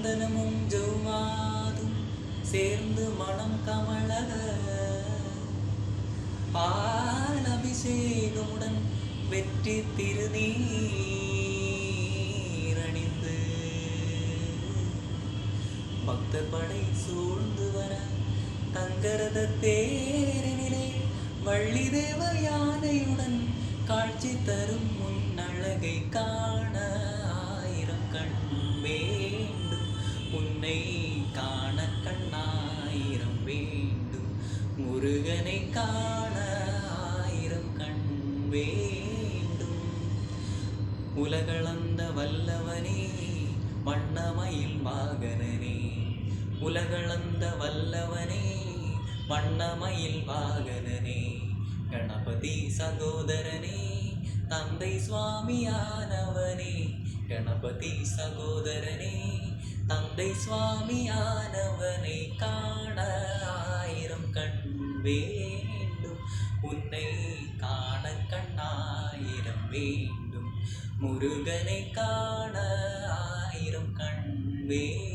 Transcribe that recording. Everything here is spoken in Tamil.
சந்தனமும் ஜவ்வாதும் சேர்ந்து மனம் கமழ பால் அபிஷேகமுடன் வெற்றி திருநீரணிந்து பக்தர் படை சூழ்ந்து வர தங்கரத தேரினிலே வள்ளி தேவ யானையுடன் காட்சி தரும் முன்னழகை காண ஆயிரம் கண் வேண்டும், உன்னை காண கண்ணாயிரம் வேண்டும், முருகனை காண ஆயிரம் கண் வேண்டும். உலகளந்த வல்லவனே வண்ணமயில் வாகனனே, உலகளந்த வல்லவனே வண்ணமயில் வாகனனே, கணபதி சகோதரனே தந்தை சுவாமியானவனே, கணபதி சகோதரனே தந்தை சுவாமியானவனை காண ஆயிரம் கண் வேண்டும், உன்னை காண கண்ணாயிரம் வேண்டும், முருகனை காண ஆயிரம் கண் வேண்டும்.